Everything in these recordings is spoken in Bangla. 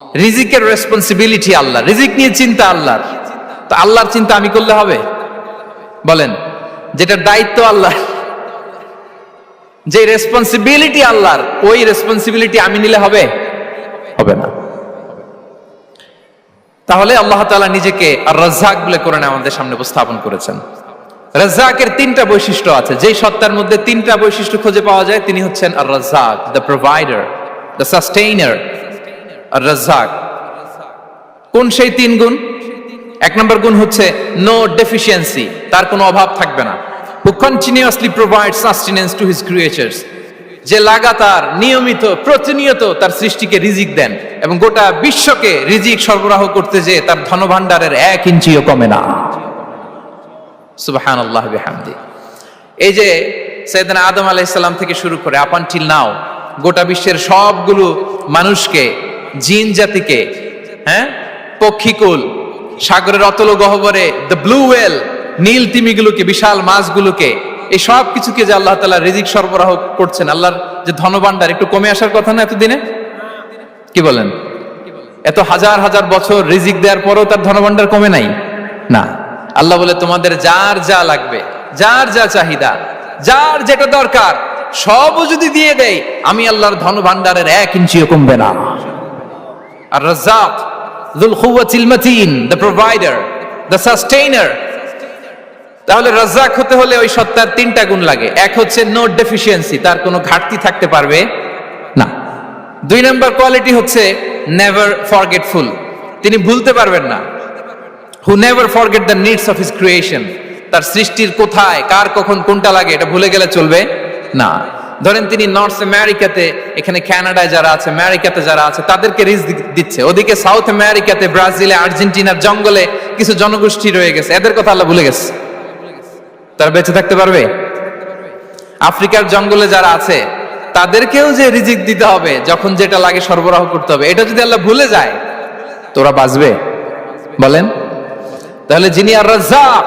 রিজিকের রেসপন্সিবিলিটি আল্লাহ, রিজিক নিয়ে চিন্তা আল্লাহর। তো আল্লাহর চিন্তা আমি করলে হবে? বলেন, যেটার দায়িত্ব আল্লাহ, যে রেসপন্সিবিলিটি আল্লাহর, ওই রেসপন্সিবিলিটি আমি নিলে হবে? হবে না। তাহলে আল্লাহ তাআলা নিজেকে আর রাজ্জাক বলে কোরআনে আমাদের সামনে উপস্থাপন করেছেন। রাজ্জাকের তিনটা বৈশিষ্ট্য আছে, যেই সত্তার মধ্যে তিনটা বৈশিষ্ট্য খুঁজে পাওয়া যায় তিনি হচ্ছেন আর রাজ্জাক, দ্য প্রোভাইডার, দ্য সাস্টেইনার। আর রাজ্জাক কোন সেই তিন গুণ? এক নম্বর গুণ হচ্ছে নো ডেফিসিয়েন্সি, তার কোনো অভাব থাকবে না। হু continuously provide sustenance to his creatures, যে লাগাতার নিয়মিত প্রতিনিয়ত তার সৃষ্টিকে রিজিক দেন এবং গোটা বিশ্বকে রিজিক সরবরাহ করতে যে তার ধনভাণ্ডারের 1 ইঞ্চিও কমে না। সুবহানাল্লাহ বিহামদি। এই যে সাইয়েদনা আদম আলাইহিস সালাম থেকে শুরু করে আপ আনটিল নাও গোটা বিশ্বের সবগুলো মানুষকে, জিন জাতিকে, পক্ষীকুল, সাগরের অতল গহ্বরে দ্য ব্লু ওয়েল, নীল তিমিগুলোকে, বিশাল মাছগুলোকে, এই সব কিছুকে যে আল্লাহ তাআলা রিজিক সরবরাহ করছেন, আল্লাহর যে ধনভাণ্ডার একটু কমে আসার কথা না এতদিনে? কি বলেন? এত হাজার হাজার বছর রিজিক দেওয়ার পরেও তার ধনভাণ্ডার কমে নাই না। আল্লাহ বলে তোমাদের যার যা লাগবে, যার যা চাহিদা, যার যেটা দরকার সবও যদি দিয়ে দেই, আমি আল্লাহর ধনভাণ্ডারের 1 ইঞ্চিও কমবে না। আর Razzak যুল কুওয়াতিল মাতিন, the provider, the sustainer. তাহলে রাজ্জাক হতে হলে ওই সত্তার তিনটা গুণ লাগে। এক হচ্ছে নো ডেফিসিয়েন্সি, তার কোনো ঘাটতি থাকতে পারবে না। 2 নম্বর কোয়ালিটি হচ্ছে নেভার ফরগেটফুল, তিনি ভুলতে পারবেন না। Who never forget the needs of his creation, তার সৃষ্টির কোথায় কার কখন কোনটা লাগে এটা ভুলে গেলে চলবে না। ধরেন তিনি নর্থ আমেরিকাতে, এখানে কানাডায় যারা আছে, আমেরিকাতে যারা আছে তাদেরকে রিজিক দিচ্ছে, ওদিকে সাউথ আমেরিকাতে, ব্রাজিলে, আর্জেন্টিনার জঙ্গলে কিছু জনগোষ্ঠী রয়ে গেছে, এদের কথা আল্লাহ ভুলে গেছে। তারা বেঁচে থাকতে পারবে? আফ্রিকার জঙ্গলে যারা আছে তাদেরকেও যে রিজিক দিতে হবে, যখন যেটা লাগে সরবরাহ করতে হবে, এটা যদি আল্লাহ ভুলে যায় তোরা বাঁচবে? বলেন। তাহলে যিনি আর রাজ্জাক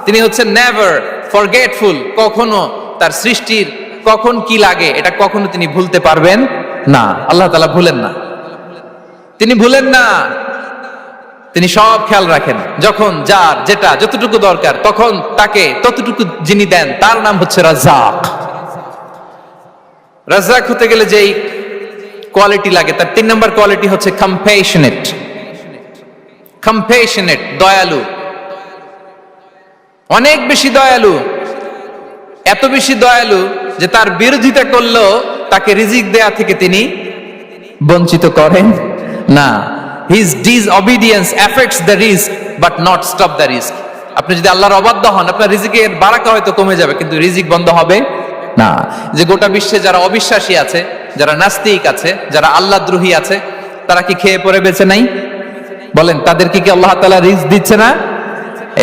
তিনি হচ্ছেন নেভার ফরগেটফুল, কখনো তার সৃষ্টির কখন কি লাগে এটা কখনো তিনি ভুলতে পারবেন না। আল্লাহ তাআলা ভুলেন না, তিনি ভুলেন না, তিনি সব খেয়াল রাখেন। যখন যার যেটা যতটুকু দরকার তখন তাকে ততটুকু যিনি দেন তার নাম হচ্ছে রাজ্জাক। রাজ্জাক হতে গেলে যেই কোয়ালিটি লাগে তার 3 নম্বর কোয়ালিটি হচ্ছে কম্প্যাশনেট। কম্প্যাশনেট, দয়ালু, অনেক বেশি দয়ালু, এত বেশি দয়ালু যে তার বিরোধিতা করলেও তাকে রিজিক দেয়া থেকে তিনি বঞ্চিত করেন না। His disobedience affects the risk but not stop the risk. আপনি যদি আল্লাহর অবাধ্য হন, আপনার রিজিকের বারাকা হয়তো কমে যাবে কিন্তু রিজিক বন্ধ হবে না। যে গোটা বিশ্বে যারা অবিশ্বাসী আছে, যারা নাস্তিক আছে, যারা আল্লাহদ্রোহী আছে, তারা কি খেয়ে পরে বেঁচে নাই? বলেন, তাদেরকে কি আল্লাহ তাআলা রিজিক দিচ্ছে না?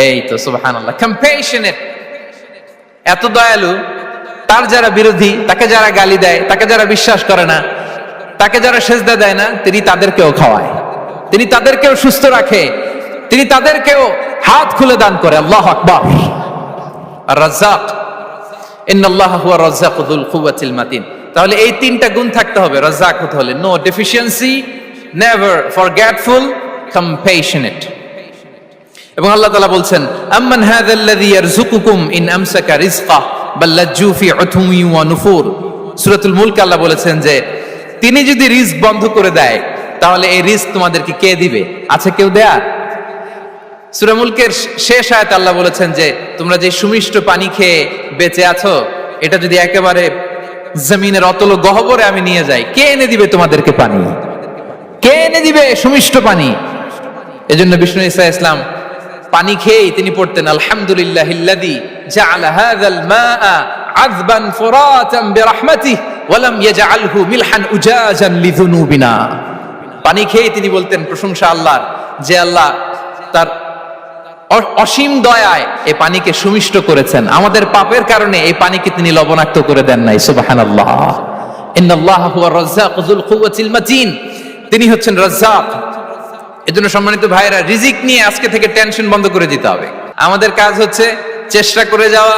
এই তো সুবহানাল্লাহ। কম্প্যাশনেট, এত দয়ালু, তার যারা বিরোধী, তাকে যারা গালি দেয়, তাকে যারা বিশ্বাস করে না, তাকে যারা সেজদা দেয় না, তিনি তাদেরকেও খাওয়ায়, তিনি তাদেরকেও সুস্থ রাখে, তিনি তাদেরকেও হাত খুলে দান করে। আল্লাহু আকবার। আর রাজ্জাক, ইন্নাল্লাহা হুয়া রাজ্জাকু যুল কুওয়াতিল মাতিন। তাহলে এই তিনটা গুণ থাকতে হবে রাজ্জাক হতে হলে: no deficiency, never forgetful, compassionate. এবং আল্লাহ তাআলা বলছেন, আম্মান হাযাল্লাযী ইয়ারযুকুকুম ইন আমসাকা রিজকাহু বাল লাজ্জু ফি উতুমি ওয়া নুফুর। সূরাতুল মুলক আল্লাহ বলেছেন যে তিনি যদি রিজক বন্ধ করে দেয় তাহলে এই রিজক তোমাদেরকে কে দিবে? আছে কেউ দেয়া? সূরা মুলকের শেষ আয়াতে আল্লাহ বলেছেন যে তোমরা যে সুমিষ্ট পানি খেয়ে বেঁচে আছো, এটা যদি একেবারে জমিনের অতল গহ্বরে আমি নিয়ে যাই, কে এনে দিবে তোমাদেরকে পানি? কে এনে দিবে সুমিষ্ট পানি? এজন্য বিষ্ণু ঈসা ইসলাম পানি খেয়েই তিনি পড়তেন, আলহামদুলিল্লাহিল্লাযী জাআলা হাযাল মাআ আযবান ফুরাতান বিরাহমাতিহি ওয়া লাম ইয়াজআলহু মিলহান উজাজান লিযুনুবিনা। পানি খেয়েই তিনি বলতেন প্রশংসা আল্লাহর, যে আল্লাহ তার অসীম দয়ায় এই পানিকে সুমিষ্ট করেছেন, আমাদের পাপের কারণে এই পানিকে তিনি লবণাক্ত করে দেন নাই। সুবহানাল্লাহ। ইন্নাল্লাহা হুয়ার রাজ্জাকু যুল কুওয়াতিল মাতিন, তিনি হচ্ছেন রাজ্জাক। এজন্য সম্মানিত ভাইরা, রিজিক নিয়ে আজকে থেকে টেনশন বন্ধ করে দিতে হবে। আমাদের কাজ হচ্ছে চেষ্টা করে যাওয়া,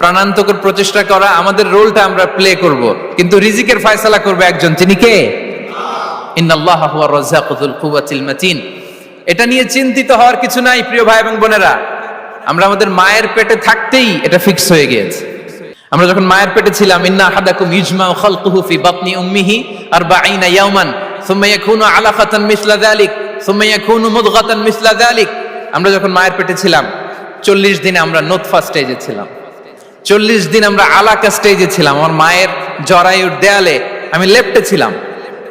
প্রাণান্তকর প্রচেষ্টা করা, আমাদের রোলটা আমরা প্লে করব, কিন্তু রিজিকের ফয়সালা করবে একজন, তিনি কে? ইন্নাল্লাহা হুয়ার রাজ্জাকু যুল কুওয়াতিল মাতিন। এটা নিয়ে চিন্তিত হওয়ার কিছু নাই প্রিয় ভাই এবং বোনেরা। আমরা আমাদের মায়ের পেটে থাকতেই এটা ফিক্স হয়ে গিয়েছে। আমরা যখন মায়ের পেটে ছিলাম, ইন্না আহাদাকুম ইজমাউ খালকুহু ফি বাতনি উম্মিহি 40 ইয়াওমান সুম্মা ইয়াকুনু আলাকাতান মিসলা যালিক সুম্মা ইয়াকুনু মুদগাতান মিসলা যালিক। আমরা যখন মায়ের পেটে ছিলাম 40 দিনে আমরা নুতফা স্টেজে ছিলাম, 40 দিন আমরা আলাকা স্টেজে ছিলাম। আমার মায়ের জরায়ুর দেয়ালে আমি লেপ্টে ছিলাম।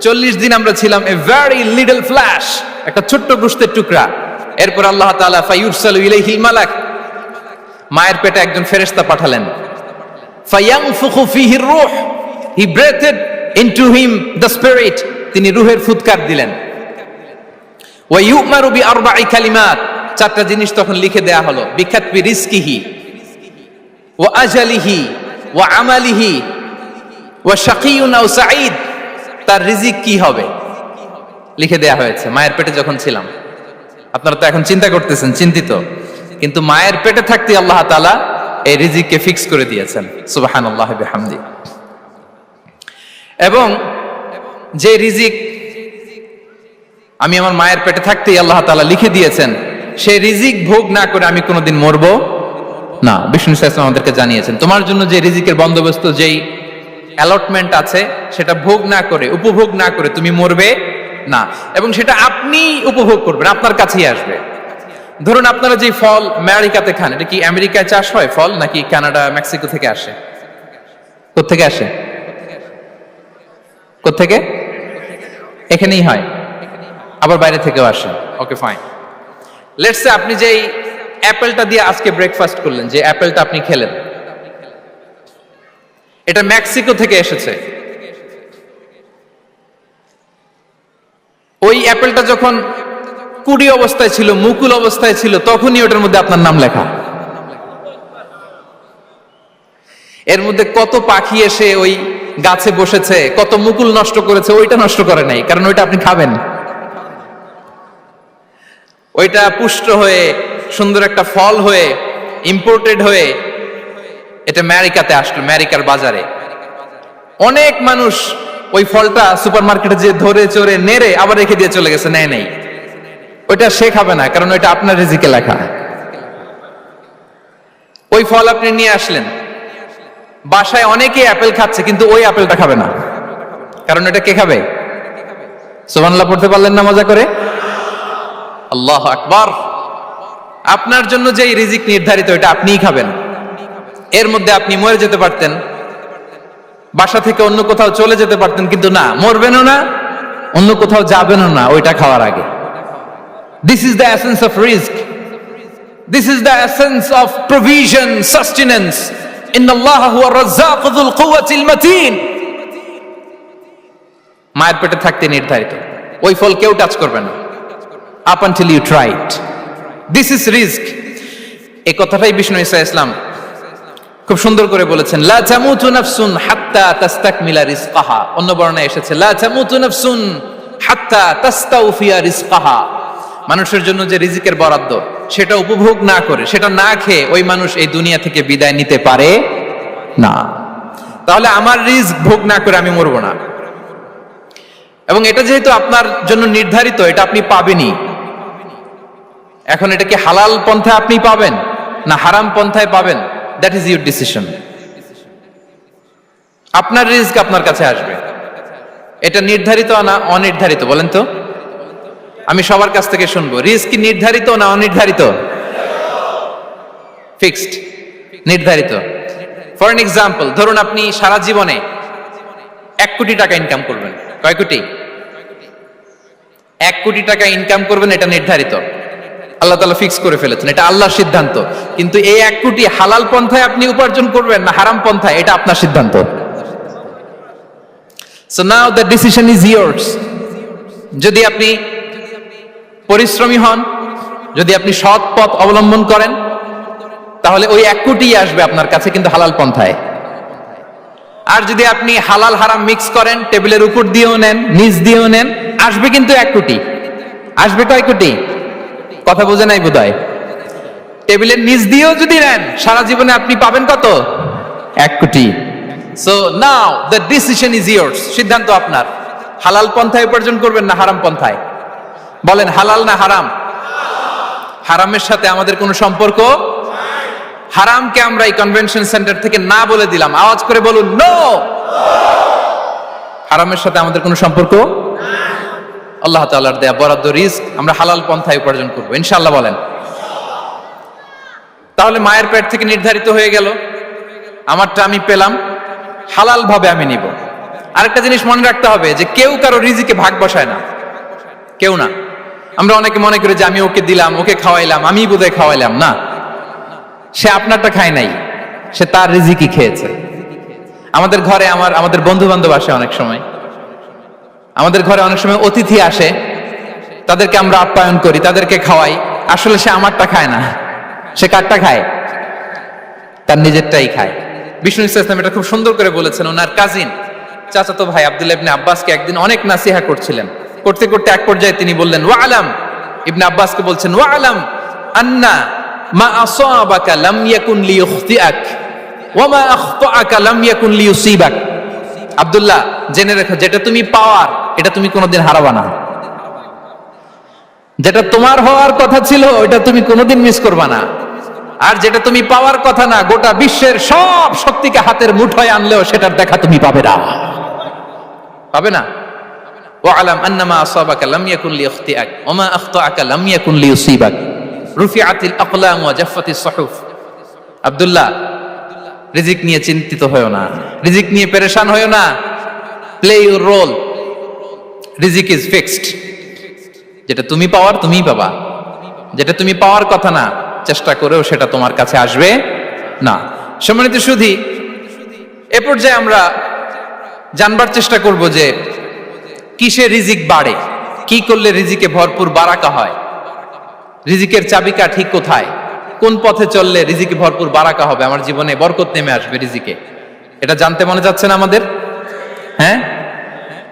40 দিন আমরা ছিলাম এ ভেরি লিটল ফ্ল্যাশ, একটা ছোট্ট গোশতের টুকরা। এরপর আল্লাহ তাআলা ফায়ুরসালু ইলাইহিল মালাক, মায়ের পেটে একজন ফেরেশতা পাঠালেন। ফায়ানফুখু ফীহির রূহ, he breathed into him the spirit, তিনি রূহের ফুৎকার দিলেন। ওয়া ইউমারু বিআরবা'i কালিমাত, চারটা জিনিস তখন লিখে দেয়া হলো। বিকাতবি রিজকিহি ওয়া আজালিহি ওয়া আমালিহি ওয়া শাকিয়ুন আও সাঈদ, তার রিজিক কি হবে লিখে দেয়া হয়েছে মায়ের পেটে যখন ছিলাম। আপনারা তো এখন চিন্তা করতেছেন, চিন্তিত, কিন্তু মায়ের পেটে থাকতে আল্লাহ তাআলা এই রিজিককে ফিক্স করে দিয়েছেন। সুবহানাল্লাহ বিহামদি। এবং যে রিজিক আমি আমার মায়ের পেটে থাকতেই আল্লাহ তাআলা লিখে দিয়েছেন, সেই রিজিক ভোগ না করে আমি কোনোদিন মরবো না। বিষ্ণু সাল্লাল্লাহু আমাদেরকে জানিয়েছেন, তোমার জন্য যে রিজিকের বন্দোবস্ত, যেই অ্যালটমেন্ট আছে, সেটা ভোগ না করে, উপভোগ না করে তুমি মরবে না। এবং সেটা আপনি উপভোগ করবেন, আপনার কাছেই আসবে। ধরুন আপনারা যে ফল আমেরিকাতে খান, এটা কি আমেরিকায় চাষ হয় ফল, নাকি কানাডা মেক্সিকো থেকে আসে? কোত্থেকে আসে? কোত্থেকে? এখানেই হয়, আবার বাইরে থেকেও আসে। Okay fine. লেটস সে আপনি যেই অ্যাপেলটা দিয়ে আজকে ব্রেকফাস্ট করলেন, যে অ্যাপেলটা আপনি খেলেন, এটা মেক্সিকো থেকে এসেছে। ওই অ্যাপেলটা যখন কুড়ি অবস্থায় ছিল, মুকুল অবস্থায় ছিল, তখনই ওটার মধ্যে আপনার নাম লেখা। এর মধ্যে কত পাখি এসে ওই গাছে বসেছে, কত মুকুল নষ্ট করেছে, ওইটা নষ্ট করে নাই, কারণ ওইটা আপনি খাবেন। ওইটা পুষ্ট হয়ে সুন্দর একটা ফল হয়ে ইম্পোর্টেড হয়ে এটা আমেরিকাতে আসলো, আমেরিকার বাজারে। অনেক মানুষ ওই ফলটা সুপারমার্কেটে যে ধরে চড়ে নেড়ে আবার রেখে দিয়ে চলে গেছে, নেয় নেই। ওইটা সে খাবে না, কারণ ওইটা আপনার রিজিকে লেখা। ওই ফল আপনি নিয়ে আসলেন, বাসায় অনেকে অ্যাপেল খাচ্ছে, কিন্তু ওই অ্যাপেলটা খাবে না, কারণ এটা কে খাবে? সুবহানাল্লাহ পড়তে পারলেন না মজা করে? আল্লাহু আকবার। আপনার জন্য যে রিজিক নির্ধারিত, এটা আপনিই খাবেন। এর মধ্যে আপনি মরে যেতে পারতেন, বাসা থেকে অন্য কোথাও চলে যেতে পারতেন, কিন্তু না, মরবেনও না, অন্য কোথাও যাবেনও না ওইটা খাওয়ার আগে। This is the essence of risk, this is the essence of provision, sustenance. ইন্নাল্লাহা হুয়ার রাজ্জাকু যুল কুওয়াতিল মাতিন। মায়ের পেটে থাকতে নির্ধারিত, ওই ফল কেউ টাচ করবে না up until you try it. This is risk. এই কথাটাই বিষ্ণু ঈসা ইসলাম খুব সুন্দর করে বলেছেন, লা তামুতু নাফসুন হাত্তা তাস্তাকমিলা রিজকাহা। অন্য বর্ণনায় এসেছে লা তামুতু নাফসুন হাত্তা তাস্তাউফিয়া রিজকাহা। মানুষের জন্য যে রিজিকের বরাদ্দ, সেটা উপভোগ না করে, সেটা না খেয়ে ওই মানুষ এই দুনিয়া থেকে বিদায় নিতে পারে না। তাহলে আমার রিস্ক ভোগ না করে আমি মরবো না। এবং এটা যেহেতু আপনার জন্য নির্ধারিত, এটা আপনি পাবেনই। এখন এটা কি হালাল পন্থায় আপনি পাবেন না হারাম পন্থায় পাবেন, দ্যাট ইজ ইউর ডিসিশন। আপনার রিস্ক আপনার কাছে আসবে। এটা নির্ধারিত না অনির্ধারিত বলেন তো? আমি সবার কাছ থেকে শুনবো, রিস্ক কি নির্ধারিত না অনির্ধারিত? ফিক্সড, নির্ধারিত। ফর এন এক্সাম্পল, ধরুন আপনি সারা জীবনে 1 কোটি টাকা ইনকাম করবেন। কয় কোটি? 1 কোটি টাকা ইনকাম করবেন, এটা নির্ধারিত, আল্লাহ তাআলা ফিক্স করে ফেলেছেন, এটা আল্লাহর সিদ্ধান্ত। কিন্তু এই 1 কোটি হালাল পন্থায় আপনি উপার্জন করবেন না হারাম পন্থায়, এটা আপনার সিদ্ধান্ত। So now the decision is years. যদি আপনি পরিশ্রমী হন, যদি আপনি সৎ পথ অবলম্বন করেন, তাহলে ওই 1 কোটি আসবে আপনার কাছে, কিন্তু হালাল পন্থায়। আর যদি আপনি হালাল হারাম মিক্স করেন, টেবিলের উপর দিয়েও নেন, নিচ দিয়েও নেন, আসবে কিন্তু 1 কোটি। আসবে কয় কোটি? কথা বোঝে নাই বোধহয়। টেবিলের নিচ দিয়েও যদি নেন, সারা জীবনে আপনি পাবেন কত? 1 কোটি। So now the decision is years. সিদ্ধান্ত আপনার। হালাল পন্থায় উপার্জন করবেন না হারাম পন্থায়? বলেন হালাল না হারাম? হারামের সাথে আমাদের কোনো সম্পর্ক? হারামকে আমরা এই কনভেনশন সেন্টার থেকে না বলে দিলাম, আওয়াজ করে বলুন নো। হারামের সাথে আমাদের কোনো সম্পর্ক? আল্লাহ তাআলার দেয়া বরাদ্দ রিজক আমরা হালাল পন্থায় উপার্জন করব ইনশাআল্লাহ। বলেন। তাহলে মায়ের পেট থেকে নির্ধারিত হয়ে গেল, আমারটা আমি পেলাম, হালাল ভাবে আমি নিব। আরেকটা জিনিস মনে রাখতে হবে যে কেউ কারো রিজিকে ভাগ বসায় না, কেউ না। আমরা অনেকে মনে করি যে আমি ওকে দিলাম, ওকে খাওয়াইলাম, আমি বোধহয় খাওয়াইলাম। না, সে আপনারটা খায় নাই, সে তার রিজিকই খেয়েছে। আমাদের ঘরে আমাদের বন্ধু বান্ধব আসে অনেক সময়, আমাদের ঘরে অনেক সময় অতিথি আসে, তাদেরকে আমরা আপ্যায়ন করি, তাদেরকে খাওয়াই। আসলে সে আমারটা খায় না, সে কারটা খায়? তার নিজেরটাই খায়। বিষ্ণু ইসলাম এটা খুব সুন্দর করে বলেছেন। ওনার কাজিন চাচাতো ভাই আব্দুল্লাহ ইবনে আব্বাসকে একদিন অনেক নাসিহা করছিলেন, করতে করতে এক পর্যায়ে তিনি বললেন ওয়ালাম, ইবনে আব্বাসকে বলছেন ওয়ালাম আন্না মা আসাবাকা লাম ইয়াকুন লিইখতিআক ওয়া মা আখতাআকা লাম ইয়াকুন লিইউসিবাক। আব্দুল্লাহ, জেনে রেখো, যেটা তুমি পাওয়ার এটা তুমি কোনোদিন হারাবা না। যেটা তোমার হওয়ার কথা ছিল ওটা তুমি কোনোদিন মিস করবা না। আর যেটা তুমি পাওয়ার কথা না, গোটা বিশ্বের সব শক্তিকে হাতের মুঠোয় আনলেও সেটার দেখা তুমি পাবে না, পাবে না। ওয়ালাম আন্নামা আসাবাকা লাম ইয়াকুন লিইখতিআক ওয়া মা আখতাআকা লাম ইয়াকুন লিইউসিবাক রুফিআতিল আকলাম ওয়া জাফফাতিস সুহুফ। আব্দুল্লাহ, রিজিক নিয়ে চিন্তিত হয়ো না, রিজিক নিয়ে পেরেশান হয়ো না। প্লে ইউর রোল, রিজিক ইজ ফিক্সড। যেটা তুমি পাওয়ার তুমিই পাবা, যেটা তুমি পাওয়ার কথা না চেষ্টা করেও সেটা তোমার কাছে আসবে না। সম্মানিত সুধী, এ পর্যায়ে আমরা জানবার চেষ্টা করব যে কিসে রিজিক বাড়ে, কি করলে রিজিকে ভরপুর বারাকা হয়, রিজিকের চাবিকা ঠিক কোথায়, কোন পথে চললে রিজিকে ভরপুর বারাকা হবে, আমার জীবনে বরকত নেমে আসবে রিজিকে। এটা জানতে মনে যাচ্ছে না আমাদের? হ্যাঁ,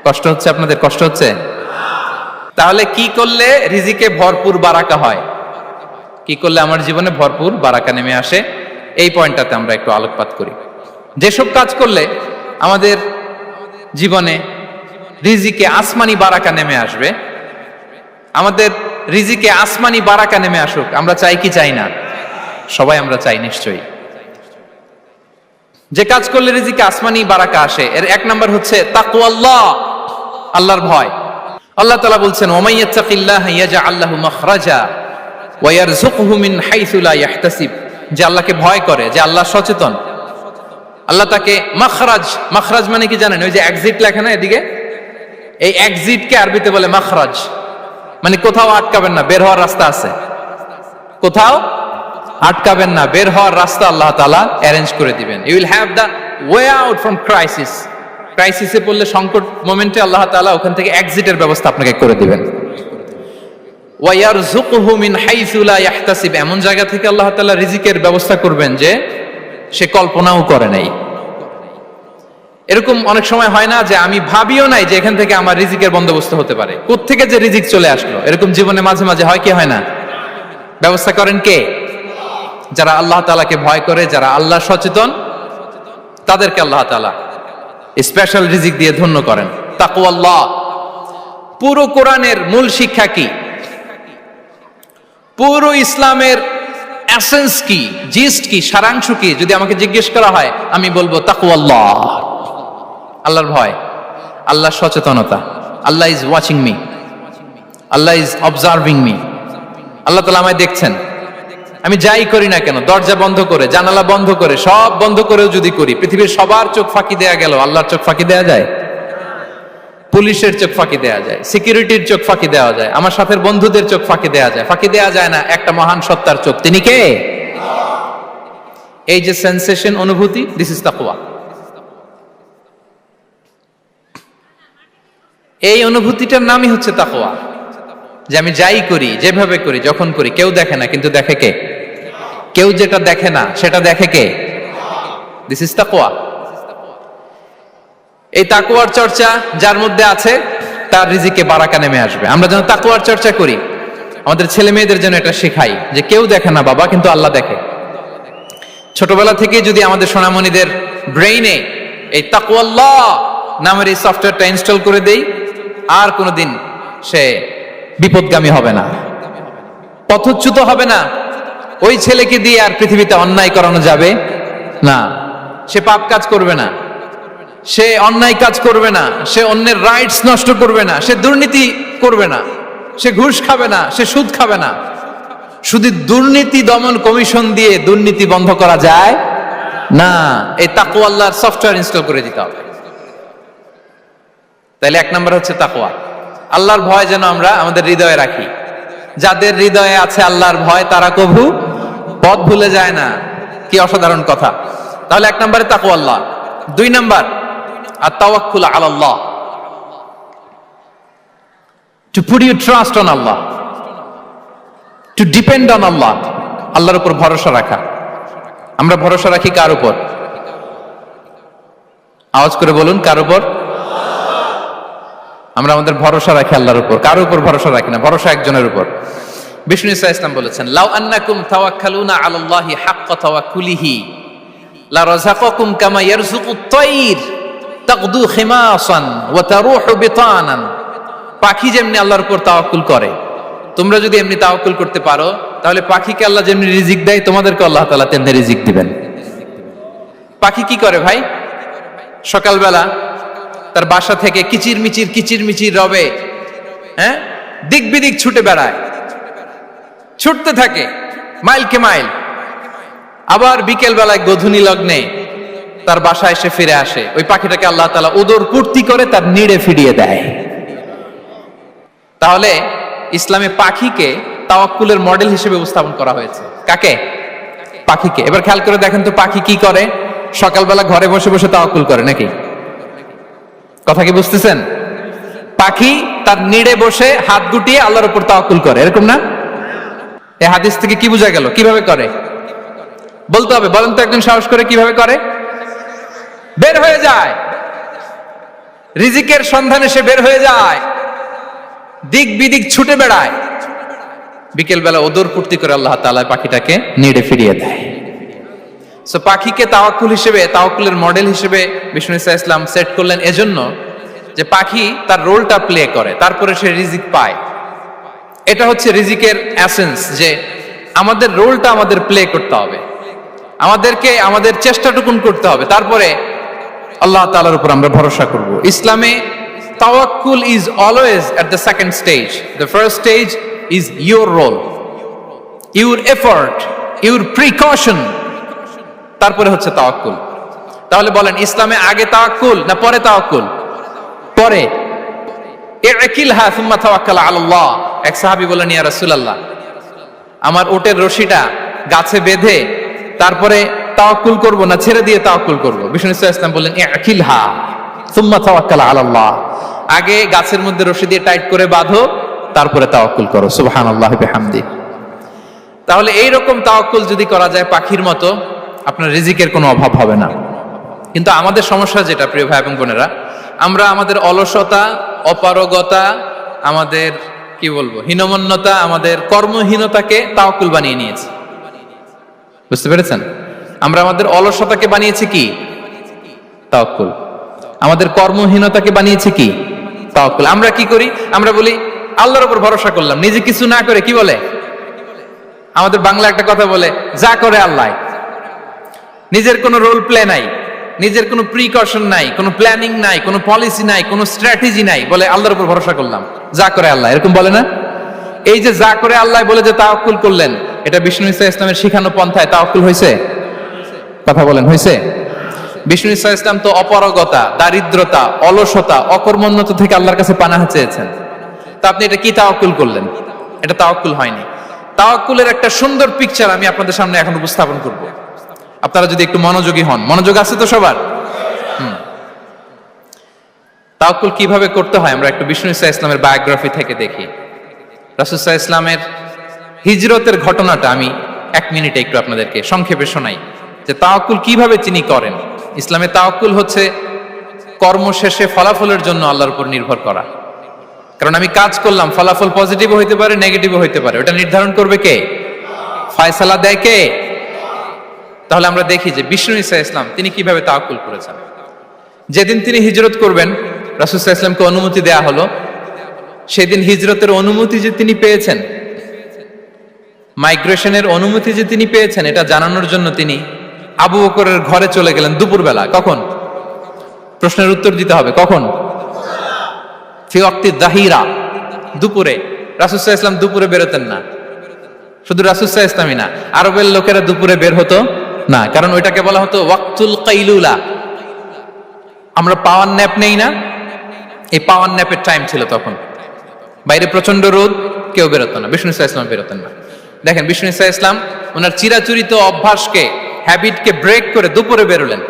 কষ্ট হচ্ছে আপনাদের? কষ্ট হচ্ছে? তাহলে কি করলে রিজিকে ভরপুর বারাকা হয়, কি করলে আমার জীবনে ভরপুর বারাকা নেমে আসে, এই পয়েন্টটাতে আমরা একটু আলোকপাত করি। যেসব কাজ করলে আমাদের জীবনে রিজিকে আসমানি বারাকা নেমে আসবে, আমাদের রিজিকে আসমানি বারাকা নেমে আসুক, আমরা চাই কি চাই না? সবাই আমরা চাই নিশ্চয়ই। যে কাজ করলে রিজিকে আসমানি বারাকা আসে, এর এক নাম্বার হচ্ছে তাকওয়াল্লাহ, আল্লাহর ভয়। আল্লাহ তাআলা বলছেন ওয়া ইয়াত্তাকিল্লাহা ইয়াজআল লাহু মাখরাজা ওয়া ইয়ারযুকহু মিন হাইসু লা ইয়াহতাসিব। যে আল্লাহকে ভয় করে, যে আল্লাহ সচেতন, আল্লাহ তাকে মাখরাজ, মাখরাজ মানে কি জানেন? ওই যে এক্সিট লেখা না এদিকে, এই এক্সিটকে আরবিতে বলে মাখরাজ, মানে কোথাও আটকাবেন না, বের হওয়ার রাস্তা আছে, কোথাও আটকাবেন না, বের হওয়ার রাস্তা আল্লাহ তাআলা অ্যারেঞ্জ করে দিবেন। You will have the way out from crisis. ক্রাইসিসে পড়লে, সংকট মোমেন্টে আল্লাহ তাআলা ওখান থেকে এক্সিটের ব্যবস্থা আপনাকে করে দিবেন। ওয়া ইয়ারযুকহু মিন হাইসু লা ইয়াহতাসিব, এমন জায়গা থেকে আল্লাহ তাআলা রিজিকের ব্যবস্থা করবেন যে সে কল্পনাও করে নাই। এরকম অনেক সময় হয় না যে আমি ভাবিও নাই যে এখান থেকে আমার রিজিকের বন্দোবস্ত হতে পারে, কোত্থেকে যে রিজিক চলে আসলো, এরকম জীবনে মাঝে মাঝে হয় কি হয় না? ব্যবস্থা করেন কে? যারা আল্লাহ তাআলাকে ভয় করে, যারা আল্লাহ সচেতন, তাদেরকে আল্লাহ তাআলা স্পেশাল রিজিক দিয়ে ধন্য করেন। তাকওয়াল্লাহ। পুরো কোরআনের মূল শিক্ষা কি? পুরো ইসলামের এসেন্স কি, জিস্ট কি, সারাংশ কি যদি আমাকে জিজ্ঞেস করা হয়, আমি বলবো তাকওয়াল্লাহ, আল্লাহর ভয়, আল্লাহর সচেতনতা। Allah is watching me, Allah is observing me. আল্লাহ তাআলা আমায় দেখছেন, আমি যাই করি না কেন, দরজা বন্ধ করে, জানালা বন্ধ করে, সব বন্ধ করেও যদি করি, পৃথিবীর সবার চোখ ফাঁকি দেয়া গেল, আল্লাহর চোখ ফাঁকি দেয়া যায়? পুলিশের চোখ ফাঁকি দেয়া যায়, সিকিউরিটির চোখ ফাঁকি দেওয়া যায়, আমার সাথের বন্ধুদের চোখ ফাঁকি দেয়া যায়, ফাঁকি দেয়া যায় না একটা মহান সত্তার চোখ। তিনি কে? এই যে সেন্সেশন, অনুভূতি, দিস ইজ তাকওয়া। এই অনুভূতিটার নামই হচ্ছে তাকওয়া, যে আমি যাই করি, যেভাবে করি, যখন করি, কেউ দেখে না, কিন্তু দেখে কে? কেউ যেটা দেখে না সেটা দেখে কে? দিস ইজ তাকওয়া। এই তাকওয়ার চর্চা যার মধ্যে আছে তার রিজিকে বারাকা নেমে আসবে। আমরা যেন তাকওয়ার চর্চা করি, আমাদের ছেলে মেয়েদের যেন এটা শেখাই যে কেউ দেখে না বাবা, কিন্তু আল্লাহ দেখে। ছোটবেলা থেকে যদি আমাদের সোনামণিদের ব্রেইনে এই তাকওয়াল্লাহ নামের এই সফটওয়্যারটা ইনস্টল করে দেই, আর কোনোদিন সে বিপদগামী হবে না, পথচ্যুত হবে না। ওই ছেলেকে দিয়ে আর পৃথিবীতে অন্যায় করানো যাবে না। সে পাপ কাজ করবে না, সে অন্যায় কাজ করবে না, সে অন্যের রাইটস নষ্ট করবে না, সে দুর্নীতি করবে না, সে ঘুষ খাবে না, সে সুদ খাবে না। শুধু দুর্নীতি দমন কমিশন দিয়ে দুর্নীতি বন্ধ করা যায় না। এই তাকওয়া আল্লাহর সফটওয়্যার ইনস্টল করে দিতে হবে। তাহলে এক নম্বর হচ্ছে তাকওয়া। আল্লাহর ভয় যেন আমরা আমাদের হৃদয়ে রাখি। যাদের হৃদয়ে আছে আল্লাহর ভয় তারা কভু পথ ভুলে যায় না। কি অসাধারণ কথা। তাহলে এক নম্বরে তাকওয়া আল্লাহ। দুই নম্বর আত-তাওয়াক্কুল আলাল্লাহ, to put your trust on Allah, to depend on Allah. আল্লাহর উপর ভরসা রাখা। আমরা ভরসা রাখি কার উপর? আওয়াজ করে বলুন, কার উপর? আমরা আমাদের ভরসা রাখি আল্লাহর উপর, কার উপর ভরসা রাখি না। ভরসা একজনের উপর। বিষ্ণু ইসা ইসলাম বলেছেন, লাউ আন্নাকুম তাওয়াক্কালুনা আলাল্লাহি হাক্কা তাওয়াক্কুলিহি লা রাযাকাকুম কামা ইয়ারযুকুত তায়র তাগদু খিমাসান ওয়া তারুহু বিতানান। পাখি যেমনি আল্লাহর উপর তাওয়াক্কুল করে, তোমরা যদি এমনি তাওয়াক্কুল করতে পারো তাহলে পাখিকে আল্লাহ যেমনি রিজিক দেয় তোমাদেরকে আল্লাহ তাআলা তেমনি রিজিক দিবেন। পাখি কি করে ভাই? সকালবেলা তার বাসা থেকে কিচির মিচির রবে, হ্যাঁ, দিক বিদিক ছুটে বেড়ায়, ছুটতে থাকে মাইলকে মাইল। আবার বিকেল বেলায় গোধূলি লগ্নে তার বাসায় এসে ফিরে আসে। ওই পাখিটাকে আল্লাহ তাআলা উদর পূর্তি করে তার নিড়ে ফিরিয়ে দেয়। তাহলে ইসলামে পাখিকে তাওয়াক্কুলের মডেল হিসেবে উপস্থাপন করা হয়েছে। কাকে? পাখিকে। এবার খেয়াল করে দেখেন তো পাখি কি করে? সকালবেলা ঘরে বসে বসে তাওয়াক্কুল করে নাকি? কথা কি বুঝতেছেন? পাখি তার নিড়ে বসে হাত গুটিয়ে আল্লাহর উপর তাওয়াক্কুল করে, এরকম না? এই হাদিস থেকে কি বোঝা গেল? কিভাবে করে বলতে হবে, বলেন তো একজন সাহস করে কিভাবে করে? বের হয়ে যায়, রিজিকের সন্ধানে সে বের হয়ে যায়, দিক বিদিক ছুটে বেড়ায়, বিকেল বেলা ওদর পূর্তি করে আল্লাহ তাআলা পাখিটাকে নিড়ে ফিরিয়ে দেয়। সো পাখিকে তাওয়াক্কুল হিসেবে, তাওয়াক্কুলের মডেল হিসেবে বিষ্ণু ইসা ইসলাম সেট করলেন এজন্য যে পাখি তার রোলটা প্লে করে, তারপরে সে রিজিক পায়। এটা হচ্ছে রিজিকের এসেন্স, যে আমাদের রোলটা আমাদের প্লে করতে হবে, আমাদেরকে আমাদের চেষ্টাটুকুন করতে হবে, তারপরে আল্লাহ তাআলার উপর আমরা ভরসা করব। ইসলামে তাওয়াক্কুল is always at the second stage. The first stage is your role, your effort, your precaution, তারপরে হচ্ছে তাওয়াক্কুল। তাহলে বলেন ইসলামে আগে তাওয়াক্কুল না পরে তাওয়াক্কুল? পরে। ইকিলহা সুম্মা তাওয়াক্কাল আলাল্লাহ। এক সাহাবী বলেন, ইয়া রাসূলুল্লাহ, আমার ওটের রশিটা গাছে বেঁধে তারপরে তাওয়াক্কুল করব না ছেড়ে দিয়ে তাওয়াক্কুল করব? বিষ্ণু ইসলাম বললেন, ইকিলহা সুম্মা তাওয়াক্কাল আলাল্লাহ। আগে গাছের মধ্যে রশি দিয়ে টাইট করে বাঁধো, তারপরে তাওয়াক্কুল করো। সুবহানাল্লাহি বিহামদি। তাহলে এইরকম তাওয়াক্কুল যদি করা যায় পাখির মতো, আপনার রিজিকের কোনো অভাব হবে না। কিন্তু আমাদের সমস্যা যেটা, প্রিয় ভাই এবং বোনেরা, আমরা আমাদের অলসতা, অপারগতা, আমাদের কি বলবো হীনমন্যতা, আমাদের কর্মহীনতাকে তাওয়াক্কুল বানিয়ে নিয়েছি। বুঝতে পেরেছেন? আমরা আমাদের অলসতাকে বানিয়েছি কি? তাওয়াক্কুল। আমাদের কর্মহীনতাকে বানিয়েছি কি? তাওয়াক্কুল। আমরা কি করি? আমরা বলি আল্লাহর উপর ভরসা করলাম, নিজে কিছু না করে। কি বলে? আমাদের বাংলা একটা কথা বলে, যা করে আল্লাহ। নিজের কোনো রোল প্লে নাই, নিজের কোনো প্রিকশন নাই, কোনো প্ল্যানিং নাই, কোনো পলিসি নাই, কোনো স্ট্র্যাটেজি নাই, বলে আল্লাহর উপর ভরসা করলাম, যা করে আল্লাহ। এরকম বলে না? এই যে যা করে আল্লাহ বলে যে তাওয়াক্কুল করলেন, এটা বিষ্ণু ইসা ইসলামের শিখানো পন্থায় তাওয়াক্কুল হয়েছে? কথা বলেন, হয়েছে? বিষ্ণু ইসা ইসলাম তো অপারগতা, দারিদ্রতা, অলসতা, অকর্মণ্যতা থেকে আল্লাহর কাছে পানাহ চেয়েছেন। তা আপনি এটা কি তাওয়াক্কুল করলেন? এটা তাওয়াক্কুল হয়নি। তাওয়াক্কুলের একটা সুন্দর পিকচার আমি আপনাদের সামনে এখন উপস্থাপন করব, আপনারা যদি একটু মনোযোগী হন। মনোযোগ আছে তো সবার? তাওয়াক্কুল কিভাবে করতে হয় আমরা একটু বিষ্ণু ইসা ইসলামের বায়োগ্রাফি থেকে দেখি। রাসূল সাল্লাল্লাহু আলাইহি ইসলামের হিজরতের ঘটনাটা আমি 1 মিনিটে একটু আপনাদেরকে সংক্ষেপে শোনাই, যে তাওয়াক্কুল কিভাবে তিনি করেন। ইসলামে তাওয়াক্কুল হচ্ছে কর্ম শেষে ফলাফলের জন্য আল্লাহর উপর নির্ভর করা। কারণ আমি কাজ করলাম, ফলাফল পজিটিভও হইতে পারে, নেগেটিভও হইতে পারে, ওটা নির্ধারণ করবে কে? ফয়সালা দেয় কে? তাহলে আমরা দেখি যে বিষ্ণু ইসা ইসলাম তিনি কিভাবে তাওয়াক্কুল করেছেন। যেদিন তিনি হিজরত করবেন, রাসূল সাল্লাল্লাহু আলাইহি ওয়াসাল্লামকে অনুমতি দেয়া হলো সেদিন হিজরতের অনুমতি যে তিনি পেয়েছেন, মাইগ্রেশনের অনুমতি যে তিনি পেয়েছেন, এটা জানানোর জন্য তিনি আবু বকরের ঘরে চলে গেলেন দুপুরবেলা। কখন? প্রশ্নের উত্তর দিতে হবে, কখন? ফি ওয়াক্তি যাহিরা, দুপুরে। রাসূল সাল্লাল্লাহু আলাইহি ওয়াসাল্লাম দুপুরে বেরোতেন না। শুধু রাসূল সাল্লাল্লাহু আলাইহি ওয়াসাল্লামই না, আরবের লোকেরা দুপুরে বের হতো না, কারণ ওইটাকে বলা হতো ওয়াক্তুল কাইলুলা। আমরা পাওয়ার ন্যাপ নেই না, এই পাওয়ার ন্যাপের টাইম ছিল তখন। বাইরে প্রচন্ড রোদ, কেউ বেরোতো না, বিষ্ণু সাল্লাল্লাহু আলাইহি ওয়াসাল্লাম বেরোতেন না। দেখেন, বিষ্ণু সাল্লাল্লাহু আলাইহি ওয়াসাল্লাম ওনার চিরাচরিত অভ্যাসকে, হ্যাবিটকে ব্রেক করে দুপুরে বেরোলেন।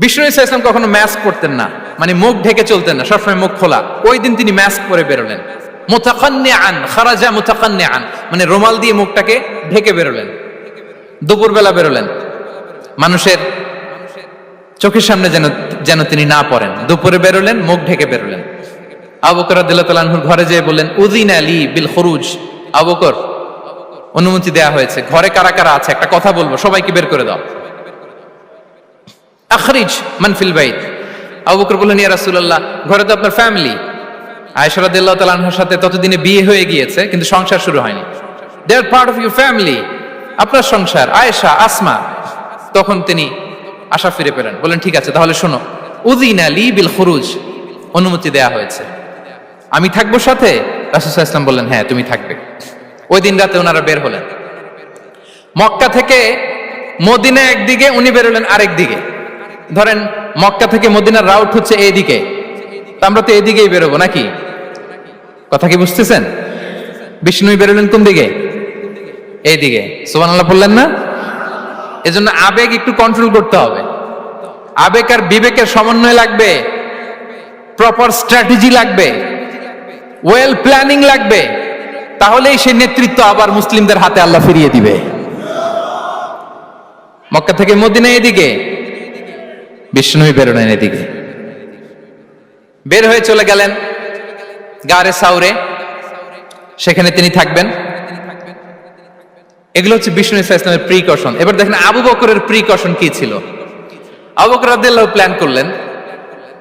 বিষ্ণু সাল্লাল্লাহু আলাইহি ওয়াসাল্লাম কখনো মাস্ক পরতেন না, মানে মুখ ঢেকে চলতেন না, সবসময় মুখ খোলা। ওই দিন তিনি মাস্ক পরে বেরোলেন। মুতাকান্নিআন, খারাজা মুতাকান্নিআন, মানে রুমাল দিয়ে মুখটাকে ঢেকে বেরোলেন, দুপুরবেলা বেরোলেন, মানুষের চোখের সামনে যেন তিনি না পড়েন। দুপুরে বেরোলেন, মুখ ঢেকে বেরোলেন। আবু বকর রাদিয়াল্লাহু তাআলা আনহুর ঘরে যেয়ে বললেন, উযিনা লি বিল খুরুজ। আবু বকর, অনুমতি দেয়া হয়েছে, ঘরে কারা কারা আছে একটা কথা বলবো, সবাইকে বের করে দাও। আখরিজ মান ফিল বাইত। আবু বকর বললেন, ইয়া রাসূলুল্লাহ, ঘরে তো আপনার ফ্যামিলি। আয়েশা রাদিয়াল্লাহু তাআলা আনহার সাথে ততদিনে বিয়ে হয়ে গিয়েছে, কিন্তু সংসার শুরু হয়নি। দে আর পার্ট অফ ইউর ফ্যামিলি, আপনার সংসার, আয়েশা, আসমা। তখন তিনি আশা ফিরে পেলেন, বলেন ঠিক আছে, তাহলে শোনো, উযিনা লি বিল খুরুজ, অনুমতি দেয়া হয়েছে, আমি থাকবো সাথে? রাসূল সাল্লাল্লাহু আলাইহি ওয়াসাল্লাম বললেন, হ্যাঁ তুমি থাকবে। ওই দিন রাতে ওনারা বের হলেন। মক্কা থেকে মদিনা একদিকে, উনি বেরোলেন আরেক দিকে। ধরেন মক্কা থেকে মদিনার রাউট হচ্ছে এইদিকে, আমরা তো এইদিকেই বেরোবো নাকি? কথা কি বুঝতেছেন? বিষ্ণু বেরোলেন কোন দিকে? এইদিকে। সুবহানাল্লাহ বললেন না? এজন্য আবেগ একটু কন্ট্রোল করতে হবে। আবেগ আর বিবেকের সমন্বয় লাগবে, প্রপার স্ট্র্যাটেজি লাগবে, ওয়েল প্ল্যানিং লাগবে, তাহলেই সেই নেতৃত্ব আবার মুসলিমদের হাতে আল্লাহ ফিরিয়ে দিবে। মক্কা থেকে মদিনা এদিকে, বিষ্ণু বেরোলেন এদিকে। বের হয়ে চলে গেলেন গারে সাউরে, সেখানে তিনি থাকবেন। এগুলো হচ্ছে বিষ্ণু ইসলামের প্রিকশন। এবার দেখেন আবু বকরের প্রিকশন কি ছিল। আবু বকর রাদিয়াল্লাহু প্ল্যান করলেন,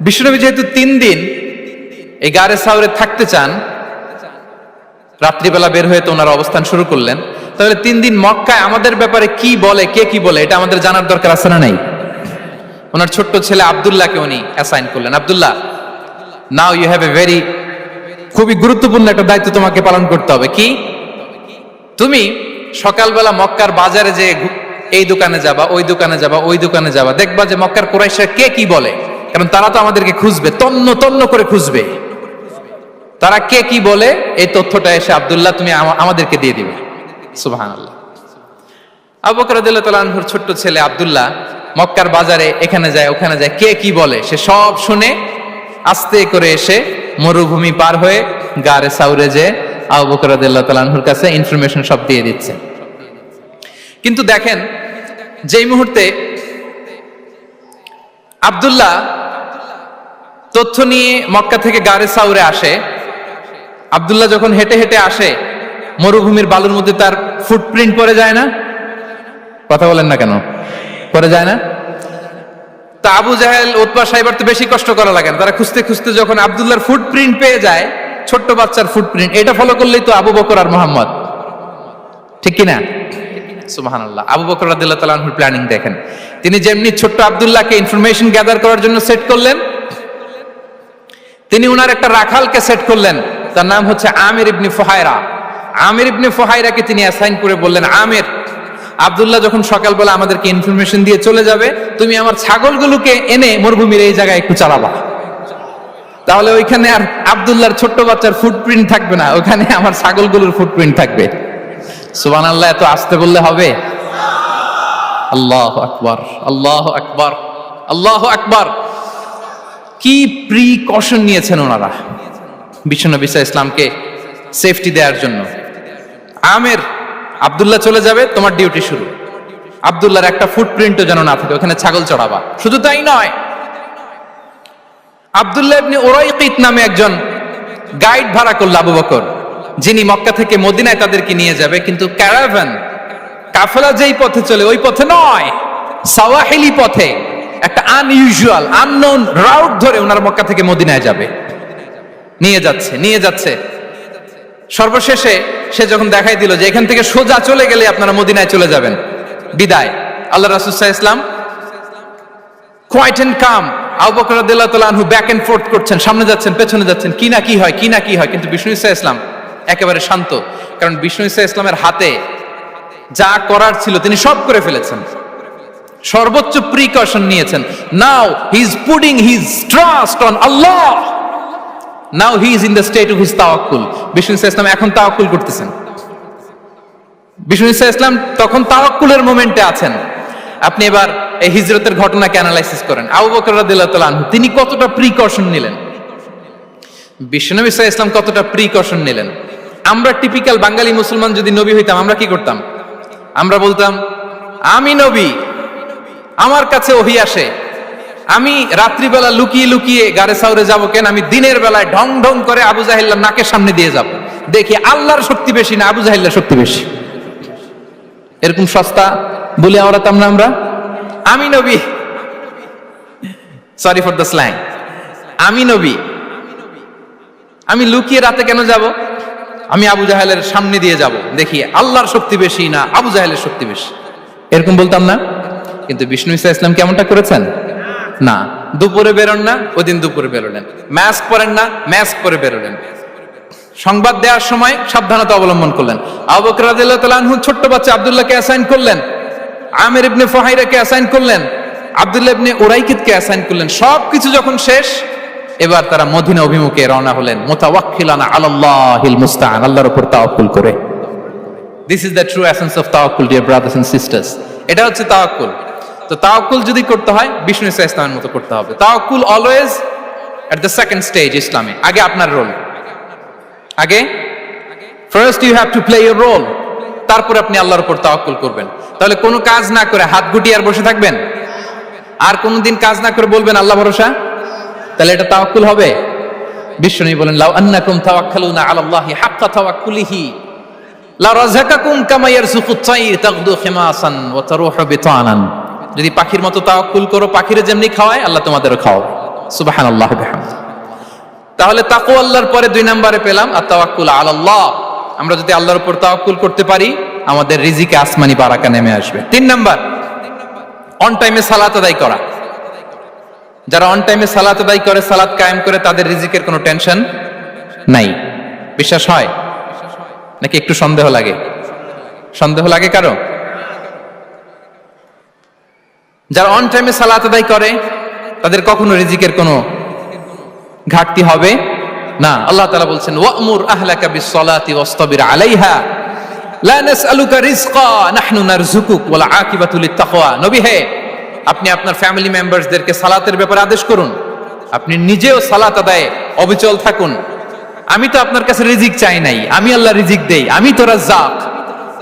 বিষ্ণুনবী যেহেতু 3 দিন এই গারে সাউরে থাকতে চান, রাত্রিবেলা বের হয়ে তো ওনার অবস্থান শুরু করলেন, তাহলে 3 দিন মক্কায় আমাদের ব্যাপারে কি বলে, কে কি বলে, এটা আমাদের জানার দরকার আছে না নাই? ওনার ছোট্ট ছেলে আব্দুল্লাহকে উনি অ্যাসাইন করলেন। Abdullah, now you have a very, খুবই গুরুত্বপূর্ণ একটা দায়িত্ব তোমাকে পালন করতে হবে। কি? তুমি সকালবেলা মক্কার বাজারে যে এই দোকানে যাবা, ওই দোকানে যাবা, ওই দোকানে যাবা, দেখবা যে মক্কার কুরাইশরা কে কি বলে, কারণ তারা তো আমাদেরকে খুঁজবে, তন্ন তন্ন করে খুঁজবে। তারা কে কি বলে এই তথ্যটা এসে আব্দুল্লাহ তুমি আমাদেরকে দিয়ে দিবে। সুবহানাল্লাহ। আবু বকর রাদিয়াল্লাহু তাআলা আনহুর ছোট্ট ছেলে আব্দুল্লাহ মক্কার বাজারে এখানে যায় ওখানে যায়, কে কি বলে সে সব শুনে আস্তে করে এসে মরুভূমি পার হয়ে গারে সাউরে যে আবু বকর রাদিয়াল্লাহু তাআলা আনহুর কাছে ইনফরমেশন সব দিয়ে দিচ্ছে। কিন্তু দেখেন, যেই মুহূর্তে আব্দুল্লাহ তথ্য নিয়ে মক্কা থেকে গারে সাউরে আসে, আব্দুল্লাহ যখন হেঁটে হেঁটে আসে, মরুভূমির বালুর মধ্যে তার ফুটপ্রিন্ট পড়ে যায় না? কথা বলেন না কেন? পড়ে যায় না? তা আবু জাহেল, উতবা, সাইবার তো বেশি কষ্ট করা লাগে না, তারা খুঁজতে খুঁজতে যখন আব্দুল্লাহর ফুটপ্রিন্ট পেয়ে যায়, ছোট্ট বাচ্চার ফুটপ্রিন্ট, এটা ফলো করলেই তো আবু বকর আর মুহাম্মদ, ঠিক কিনা? সুবহানাল্লাহ। আবু বকর রাদিয়াল্লাহু তাআলা আনহুর প্ল্যানিং দেখেন, তিনি যেমনি ছোট্ট আব্দুল্লাহকে ইনফরমেশন গ্যাদার করার জন্য সেট করলেন, তিনি উনার একটা রাখালকে সেট করলেন, তার নাম হচ্ছে আমির ইবনে ফুহায়রা। আমির ইবনে ফুহায়রাকে তিনি অ্যাসাইন করে বললেন, আমির, আব্দুল্লাহ যখন সকালবেলা আমাদেরকে ইনফরমেশন দিয়ে চলে যাবে, তুমি আমার ছাগলগুলোকে এনে মরুভূমির এই জায়গায় একটু চালাবা, তাহলে ওইখানে আর আব্দুল্লাহর ছোট্ট বাচ্চার ফুটপ্রিন্ট থাকবে না, ওখানে আমার ছাগলগুলোর ফুটপ্রিন্ট থাকবে। সুবহানাল্লাহ। এত আসতে বললে হবে? আল্লাহু আকবার, আল্লাহু আকবার, আল্লাহু আকবার। কি প্রিকশন নিয়েছেন ওনারা বিশ্বনবী সাল্লাল্লাহু আলাইহি ওয়াসাল্লামকে সেফটি দেওয়ার জন্য। আমির, আব্দুল্লাহ চলে যাবে, তোমার ডিউটি শুরু, আব্দুল্লাহর একটা ফুটপ্রিন্টও যেন না থাকে, ওখানে ছাগল চড়াবা। শুধু তাই নয়, আব্দুল্লাহ ইবনে উরাইকিত নামে একজন গাইড ভাড়া করল আবু বকর, যিনি মক্কা থেকে মদিনায় তাদেরকে নিয়ে যাবে, কিন্তু ক্যারাভান, কাফেলা যেই পথে চলে ওই পথে নয়, সাওয়াহিলি পথে, একটা আনইউজুয়াল আননোন রাউট ধরে ওনার মক্কা থেকে মদিনায় যাবে। নিয়ে যাচ্ছে। সর্বশেষে সে যখন দেখাই দিল যে এখান থেকে সোজা চলে গেলে আপনারা মদিনায় চলে যাবেন, বিদায়। আল্লাহ রাসূল সাল্লাল্লাহু আলাইহি ওয়াসাল্লাম কোয়াইট এন্ড কাম, আবু বকর রাদিয়াল্লাহু তাআলা আনহু ব্যাক এন্ড ফোর্থ করছেন, সামনে যাচ্ছেন পেছনে যাচ্ছেন, কি না কি হয়। কিন্তু বিষ্ণু সাল্লাল্লাহু আলাইহি ওয়াসাল্লাম একেবারে শান্ত, কারণ বিষ্ণু সাল্লাল্লাহু আলাইহি ওয়াসাল্লামের হাতে যা করার ছিল তিনি সব করে ফেলেছেন, সর্বোচ্চ প্রিকশন নিয়েছেন। Now he is putting his trust on Allah, now he is in the state of his তাওয়াক্কুল। বিষ্ণু সাল্লাল্লাহু আলাইহি ওয়াসাল্লাম এখন তাওয়াক্কুল করতেছেন। বিষ্ণু সাল্লাল্লাহু আলাইহি ওয়াসাল্লাম তখন তাওয়াক্কুলের মোমেন্টে আছেন। আপনি এবার এই হিজরতের ঘটনাকে অ্যানালাইসিস করেন। আবু বকর রাদিয়াল্লাহু তাআলা আনহু তিনি কতটা প্রিকশন নিলেন, বিশ্বনবী সাল্লাল্লাহু আলাইহি ওয়াসাল্লাম কতটা প্রিকশন নিলেন। আমরা টিপিক্যাল বাঙালি মুসলমান যদি নবী হইতাম আমরা কি করতাম? আমরা বলতাম আমি নবী, আমার কাছে ওহী আসে, আমি রাত্রিবেলা লুকিয়ে লুকিয়ে গারে সাউরে যাব কেন, আমি দিনের বেলায় ঢং ঢং করে আবু জাহেলের নাকের সামনে দিয়ে যাব, দেখি আল্লাহর শক্তি বেশি না আবু জাহেলের শক্তি বেশি। এরকম সস্তা বলে আওড়াতাম না আমরা, আমি নবী, সরি ফর দ্য স্ল্যাং, আমি নবী, আমি লুকিয়ে রাতে কেন যাব, আমি আবু জাহেলের সামনে দিয়ে যাব, দেখি আল্লাহর শক্তি বেশি না আবু জাহেলের শক্তি বেশি, এরকম বলতাম না। কিন্তু বিষ্ণু ঈসা ইসলাম কেমনটা করেছেন? না, দুপুরে বেরোন না, ওই দিন দুপুরে বেরোলেন। মাস্ক পরেন না, মাস্ক পরে বেরোলেন। সংবাদ দেওয়ার সময় সাবধানতা অবলম্বন করলেন। আবু বকর রাদিয়াল্লাহু তাআলা আনহু ছোট্ট বাচ্চা আব্দুল্লাহকে অ্যাসাইন করলেন, আমির ইবনে ফুহাইরাকে অ্যাসাইন করলেন, আব্দুল্লাহ ইবনে উরাইকিতকে অ্যাসাইন করলেন। সবকিছু যখন শেষ, এবার তারা মদিনা অভিমুখে রওনা হলেন, মুতাওয়াক্কিলানা আলাল্লাহিল মুস্তাআন, আল্লাহর উপর তাওয়াক্কুল করে। This is the true essence of তাওয়াক্কুল, ডিয়ার ব্রাদার্স এন্ড সিস্টার্স। এটা হচ্ছে তাওয়াক্কুল। তো তাওয়াক্কুল যদি করতে হয় বিষ্ণু ঈসা ইসলামের মতো করতে হবে। তাওয়াক্কুল always at the second stage ইসলামে। আগে আপনার রোল, আগে first you have to play your role, তারপর আপনি আল্লাহর উপর তাওয়াক্কুল করবেন। তাহলে কোনো কাজ না করে হাত গুটিয়ে আর বসে থাকবেন, আর কোনোদিন কাজ না করে বলবেন আল্লাহ ভরসা, তাহলে এটা তাওয়াক্কুল হবে? বিশ্বনবী বলেন লাউ আন্নাকুম তাওয়াক্কালুনা আলাল্লাহি হাক্কা তাওয়াক্কুলিহি লা রাযাকাকুম কামা ইয়ারযুকুত তাইর তাগদু খিমাসান ওয়া তারুহু বিতানান। যদি পাখির মতো তাওয়াক্কুল করো, পাখিরে যেমনি খাওয়ায় আল্লাহ তোমাদেরও খাওয়াবে। সুবহানাল্লাহি ওয়া বিহামদিহি। তাহলে তাকওয়া আল্লাহর পরে 2 নম্বরে পেলাম আত তাওয়াক্কুল আলাল্লাহ। আমরা যদি আল্লাহর উপর তাওয়াক্কুল করতে পারি, আমাদের রিজিকে আসমানি বারাকা নেমে আসবে। 3 নাম্বার, অন টাইমে সালাত আদায় করা। যারা অন টাইমে সালাত আদায় করে, সালাত কায়েম করে, তাদের রিজিকের কোনো টেনশন নাই। বিশ্বাস হয় নাকি একটু সন্দেহ লাগে? সন্দেহ লাগে কারো? যারা অন টাইমে সালাত আদায় করে তাদের কখনো রিজিকের কোনো ঘাটতি হবে না। আল্লাহ তাআলা বলছেন ওয়া'মুর আহলাকা বিস-সালাতি ওয়াসতাবির আলাইহা লা নাসআলুকা রিজকা নাহনু নারযুকুক ওয়াল আকিবাতু লিত-তাকওয়া। নবী হে, আপনি আপনার ফ্যামিলি মেম্বারসদেরকে সালাতের ব্যাপারে আদেশ করুন, আপনি নিজেও সালাত আদায়ে অবিচল থাকুন। আমি তো আপনার কাছে রিজিক চাই নাই, আমি আল্লাহ রিজিক দেই, আমি তো রাজ্জাক।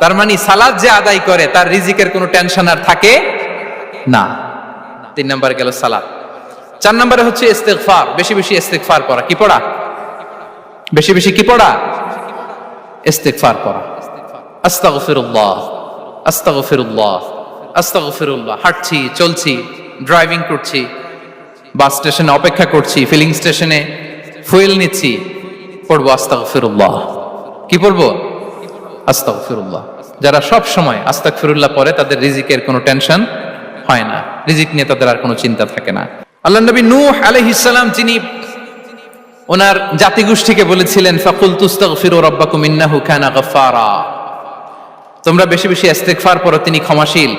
তার মানে সালাত যে আদায় করে তার রিজিকের কোনো টেনশন আর থাকে না। 3 নম্বরে গেল সালাত। 4 নম্বরে হচ্ছে ইস্তিগফার, বেশি বেশি ইস্তিগফার করা। কি পড়া? বেশি বেশি কি পড়া? ইস্তিগফার করা। আস্তাগফিরুল্লাহ, আস্তাগফিরুল্লাহ, আস্তাগফিরুল্লাহ। হাঁটছি, চলছি, ড্রাইভিং করছি, বাস স্টেশনে অপেক্ষা করছি, ফিলিং স্টেশনে ফুয়েল নিচ্ছি, পড়বো আস্তাগফিরুল্লাহ। কি পড়বো? আস্তাগফিরুল্লাহ। যারা সব সময় আস্তাগফিরুল্লাহ পড়ে তাদের রিজিকের কোনো টেনশন হয় না, রিজিক নিয়ে তাদের আর কোনো চিন্তা থাকে না। আল্লাহ নবী নূহ আলাইহিস সালাম যিনি ওনার জাতিগোষ্ঠীকে বলেছিলেন ফাকুল তুস্তাগফিরু রাব্বাকুম ইন্নাহু কানা গাফফারা, তোমরা বেশি বেশি ইস্তিগফার পড়ো, তিনি ক্ষমাশীল।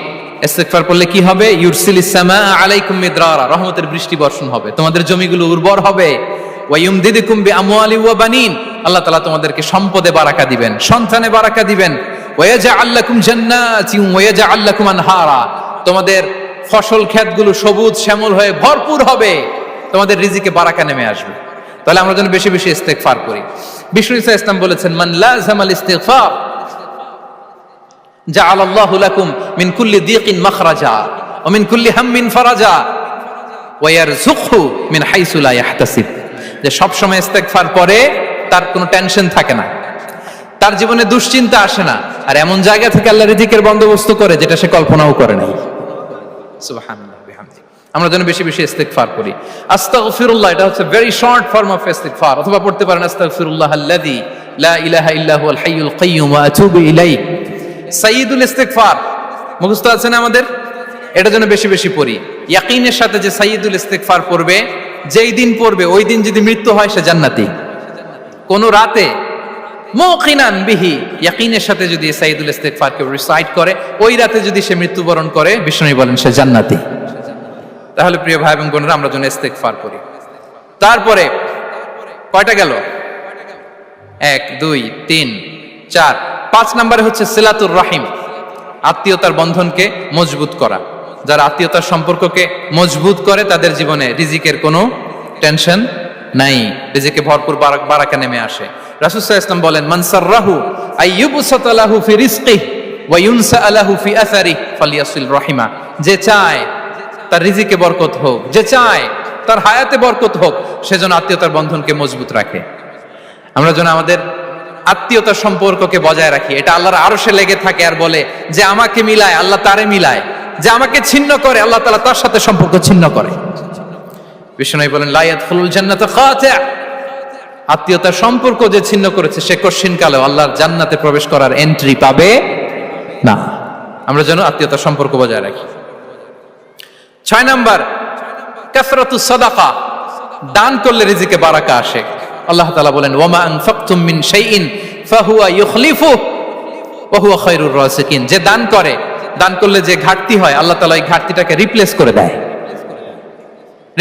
ইস্তিগফার পড়লে কি হবে? ইউরসিলিস সামা আলাইকুম মিদরারা, রহমতের বৃষ্টি বর্ষণ হবে, তোমাদের জমিগুলো উর্বর হবে। ওয়া ইউমদিদুকুম বিআমওয়ালি ওয়া বানিন, আল্লাহ তাআলা তোমাদেরকে সম্পদে বারাকা দিবেন, সন্তানে বারাকা দিবেন। ওয়া ইয়াজআল লাকুম জান্নাতিন ওয়া ইয়াজআল লাকুম আনহারা, তোমাদের ফসল ক্ষেতগুলো সবুজ শ্যামল হয়ে ভরপুর হবে, তোমাদের রিজিকে বারাকা নেমে আসবে। তাহলে আমরা যেন বেশি বেশি ইস্তিগফার করি। বিষ্ণু ঈসা ইসলাম বলেছেন মান লাযামাল ইস্তিগফার জাআলাল্লাহু লাকুম মিন কুল্লি দিকিন মাখরাজা ওয়া মিন কুল্লি হাম্মিন ফারাজা ওয়া ইয়ারযুকহু মিন হাইসু লা ইয়াহতাসিব। যে সব সময় ইস্তিগফার করে তার কোনো টেনশন থাকে না, তার জীবনে দুশ্চিন্তা আসে না, আর এমন জায়গা থেকে আল্লাহ রিজিকের বন্দোবস্ত করে যেটা সে কল্পনাও করে নাই। সুবহানাল্লাহ বিহামদিহি। আমরা যেন বেশি বেশি ইস্তিগফার করি। আস্তাগফিরুল্লাহ, এটা হচ্ছে ভেরি শর্ট ফর্ম অফ ইস্তিগফার। অথবা পড়তে পারেন আস্তাগফিরুল্লাহ আল্লাযী লা ইলাহা ইল্লা হুয়াল হাইয়ুল কাইয়্যুম ওয়া আতুবু ইলাইহি। সাইয়্যিদুল ইস্তিগফার মুখস্থ আছে না আমাদের? এটা যেন বেশি বেশি পড়ি। ইয়াকিনের সাথে যে সাইয়্যিদুল ইস্তিগফার পড়বে, যেই দিন পড়বে ওই দিন যদি মৃত্যু হয় সে জান্নাতি। কোন রাতে মুকিনান বিহি, ইয়াকিনের সাথে যদি সাইয়্যিদুল ইস্তিগফারকে রিসাইট করে, ওই রাতে যদি সে মৃত্যুবরণ করে, বিষ্ণু বলেন সে জান্নাতি। তাহলে প্রিয় ভাই এবং বোনেরা, আমরা যেন ইস্তিগফার করি। তারপরে কয়টা গেল? 1 2 3 4 5 নম্বরে হচ্ছে সিলাতুর রাহিম, আত্মীয়তার বন্ধনকে মজবুত করা। যারা আত্মীয়তার সম্পর্ককে মজবুত করে তাদের জীবনে রিজিকের কোনো টেনশন নাই, রিজিকে ভরপুর বারাকা নেমে আসে। রাসূল সাল্লাল্লাহু আলাইহি ওয়াসাল্লাম বলেন, মান সাররাহু আইয়ুবসাতা লাহু ফি রিজকিহি ওয়া ইউনসা লাহু ফি আসারিহি ফালিয়াসিল রাহিমা। যে চায় তার রিজিকে বরকত হোক, যে চায় তার হায়াতে বরকত হোক, সেজন্য আত্মীয়তার বন্ধনকে মজবুত রাখে। আমরা যেন আমাদের আত্মীয়তার সম্পর্ককে বজায় রাখি। এটা আল্লাহর আরশে লেগে থাকে আর বলে যে আমাকে মিলায় আল্লাহ তারে মিলায়, যে আমাকে ছিন্ন করে আল্লাহ তাআলা তার সাথে সম্পর্ক ছিন্ন করে। বিষ্ণু বলেন, লা ইয়াদখুলুল জান্নাতা খাতি', আত্মীয়তার সম্পর্ক যে ছিন্ন করেছে সে কশিনকালেও আল্লাহর জান্নাতে প্রবেশ করার এন্ট্রি পাবে না। আমরা যেন আত্মীয়তার সম্পর্ক বজায় রাখি। 6 নাম্বার, কাসরাতুস সাদাকা, দান করলে রিজিকে বারাকা আসে। আল্লাহ তাআলা বলেন, ওয়ামা আনফাকতুম মিন শাইইন ফাহুয়া ইউখলিফুহু ওয়া হুয়া খায়রুর রাসিকিন। যে দান করে, দান করলে যে ঘাটতি হয় আল্লাহ তাআলা এই ঘাটতিটাকে রিপ্লেস করে দেয়,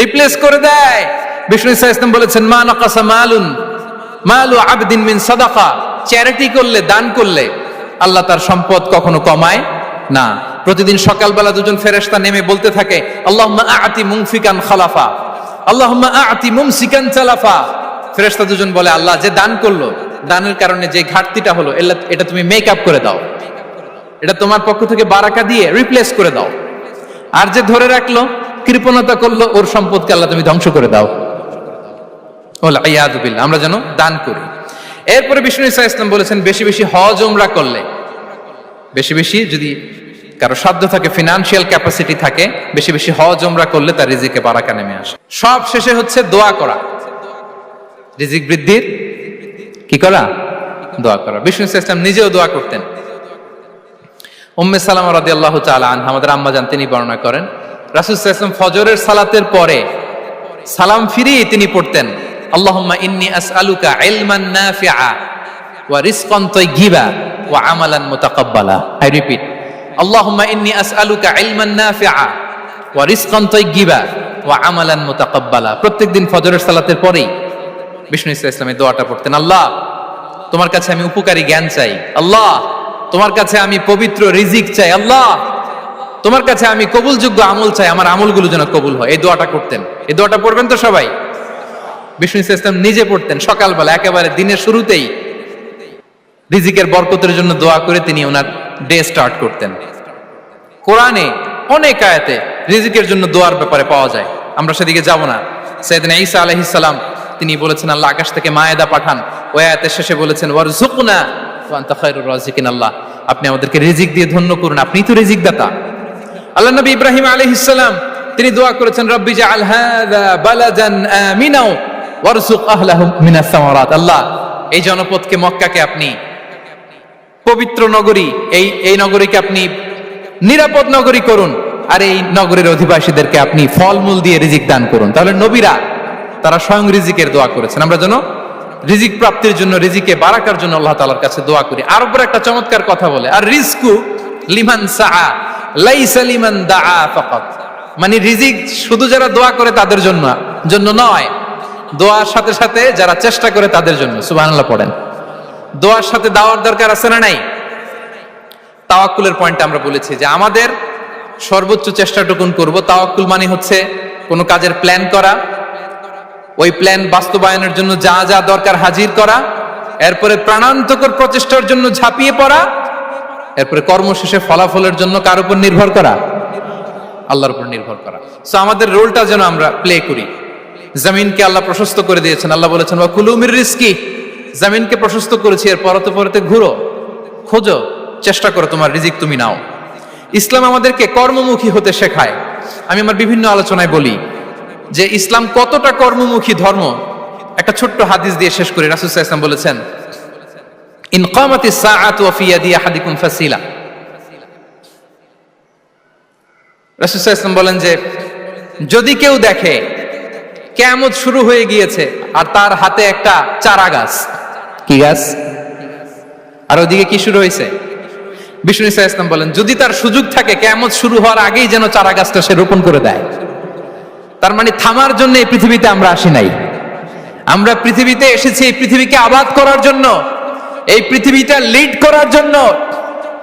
রিপ্লেস করে দেয়। বিষ্ণু সাল্লাল্লাহু আলাইহি ওয়াসাল্লাম বলেছেন, মা নাকাসা মালু আবদিন মিন সাদাকা, চ্যারিটি করলে, দান করলে আল্লাহ তার সম্পদ কখনো কমায় না। প্রতিদিন সকালবেলা দুজন ফেরেশতা নেমে বলতে থাকে, আল্লাহুম্মা আ'তি মুনফিকান খালাফা, আল্লাহুম্মা আ'তি মুমসিকান চালাফা। ফেরেশতা দুজন বলে, আল্লাহ যে দান করলো, দানের কারণে যে ঘাটতিটা হলো এটা তুমি মেক আপ করে দাও, এটা তোমার পক্ষ থেকে বারাকা দিয়ে রিপ্লেস করে দাও। আর যে ধরে রাখলো, কৃপণতা করলো, ওর সম্পদকে আল্লাহ তুমি ধ্বংস করে দাও। ওয়াল ইয়াদু বিল্লাহ। আমরা যেন দান করি। এরপরে বিষ্ণু সাল্লাল্লাহু আলাইহি ওয়াসাল্লাম বলেছেন, বেশি বেশি হজ উমরা করলে, বেশি বেশি যদি কারো সাধ্য থাকে, ফিনান্সিয়াল ক্যাপাসিটি থাকে, বেশি বেশি হজ উমরা করলে তার রিজিকে বারাকা নেমে আসে। সব শেষে হচ্ছে দোয়া করা, রিজিক বৃদ্ধির কি করা? দোয়া করা। বিষ্ণু সাল্লাল্লাহু আলাইহি ওয়াসাল্লাম নিজেও দোয়া করতেন। উম্মে সালামা রাদিয়াল্লাহু তাআলা আনহা, আমাদের আম্মা জান, তিনি বর্ণনা করেন, রাসূল সাল্লাল্লাহু আলাইহি ওয়াসাল্লাম ফজরের সালাতের পরে সালাম ফিরিয়ে তিনি পড়তেন, আল্লাহুম্মা ইন্নী আসআলুকা ইলমান নাফিআ ওয়া রিজকান তাইয়্যিবা ওয়া আমালান মুতাকাব্বালা। আই রিপিট, আল্লাহুম্মা ইন্নী আসআলুকা ইলমান নাফিআ ওয়া রিজকান তাইয়্যিবা ওয়া আমালান মুতাকাব্বালা। প্রত্যেকদিন ফজরের সালাতের পরেই বিষ্ণু ইসলাম এই দোয়াটা পড়তেন, আল্লাহ তোমার কাছে আমি উপকারী জ্ঞান চাই, আল্লাহ তোমার কাছে আমি পবিত্র রিজিক চাই, আল্লাহ তোমার কাছে আমি কবুলযোগ্য আমল চাই, আমার আমলগুলো যেন কবুল হয়। এই দোয়াটা করতেন। এই দোয়াটা পড়বেন তো সবাই। বিষ্ণু ইসলাম নিজে পড়তেন সকালবেলা, একেবারে দিনের শুরুতেই রিজিকের বরকতের জন্য দোয়া করে তিনি ওনার ডে স্টার্ট করতেন। কোরআনে অনেক আয়াতে রিজিকের জন্য দোয়ার ব্যাপারে পাওয়া যায়, আমরা সেদিকে যাব না। সাইয়েদনা ঈসা আলাইহিস সালাম তিনি বলেছেন, আল্লাহ আকাশ থেকে মায়েদা পাঠান। ওই আয়াতের শেষে বলেছেন, ওয়ারযুকনা ওয়া আনতা খায়রুর রাযিকিন, আল্লাহ আপনি আমাদেরকে রিজিক দিয়ে ধন্য করুন, আপনিই তো রিজিক দাতা। আল্লাহ নবী ইব্রাহিম আলাইহিস সালাম তিনি দোয়া করেছেন, রব্বি জাআল হাযা বালাদান আমিনা ওয়ারযুক আহলাহু মিনাস সামারাত, আল্লাহ এই জনপদকে, মক্কাকে আপনি পবিত্র নগরী, এই নগরীকে আপনি নিরাপদ নগরী করুন, আর এই নগরীর অধিবাসীদেরকে আপনি ফলমূল দিয়ে রিজিক দান করুন। তাহলে নবীরা তারা স্বয়ং রিজিকের দোয়া করেছেন। আমরা যেন রিজিক প্রাপ্তির জন্য, রিজিকে বারাকার জন্য আল্লাহ তাআলার কাছে দোয়া করি। আর উপর একটা চমৎকার কথা বলে, আর রিজকু লিমান সাআ লাইসা লিমান দাআ ফাকাত, মানে রিজিক শুধু যারা দোয়া করে তাদের জন্য নয়, দোয়ার সাথে সাথে যারা চেষ্টা করে তাদের জন্য। সুবহানাল্লাহ পড়েন। দোয়ার সাথে দাওয়ার দরকার আছে না নাই? তাওয়াক্কুলের পয়েন্টটা আমরা বলেছি যে আমাদের সর্বোচ্চ চেষ্টাটুকুন করব। তাওয়াক্কুল মানে হচ্ছে কোনো কাজের প্ল্যান করা, ওই প্ল্যান বাস্তবায়নের জন্য যা যা দরকার হাজির করা, এরপরে প্রাণান্তকর প্রচেষ্টার জন্য ঝাঁপিয়ে পড়া, এরপরে কর্মশেষে ফলাফলের জন্য কার উপর নির্ভর করা? আল্লাহর উপর নির্ভর করা। সো আমাদের রোলটা যেন আমরা প্লে করি। জমিনকে আল্লাহ প্রশস্ত করে দিয়েছেন, আল্লাহ বলেছেন ওয়া কুলু মির রিজকি, জমিনকে প্রশস্ত করেছি, এর পরতে পরতে ঘুরো, খোঁজো, চেষ্টা করো তোমার রিজিক তুমি নাও। ইসলাম আমাদেরকে কর্মমুখী হতে শেখায়। আমি আমার বিভিন্ন আলোচনায় বলি যে ইসলাম কতটা কর্মমুখী ধর্ম। একটা ছোট্ট হাদিস দিয়ে শেষ করি। রাসূল সাল্লাল্লাহু আলাইহি ওয়াসাল্লাম বলেছেন, ইন কামাতিস সাআতু ওয়া ফি ইয়াদি আহাদিকুম ফাসিলা। রাসূল সাল্লাল্লাহু আলাইহি ওয়াসাল্লাম বলেন যে যদি কেউ দেখে কিয়ামত শুরু হয়ে গিয়েছে আর তার হাতে একটা চারা গাছ, কি গাছ, আর ওদিকে কি শুরু হয়েছে, বিষ্ণু সাল্লাল্লাহু আলাইহি ওয়াসাল্লাম বলেন যদি তার সুযোগ থাকে কিয়ামত শুরু হওয়ার আগেই যেন চারা গাছটা সে রোপণ করে দেয়। তার মানে থামার জন্য এই পৃথিবীতে আমরা আসি নাই। আমরা পৃথিবীতে এসেছি এই পৃথিবীকে আবাদ করার জন্য, এই পৃথিবীটা লিড করার জন্য,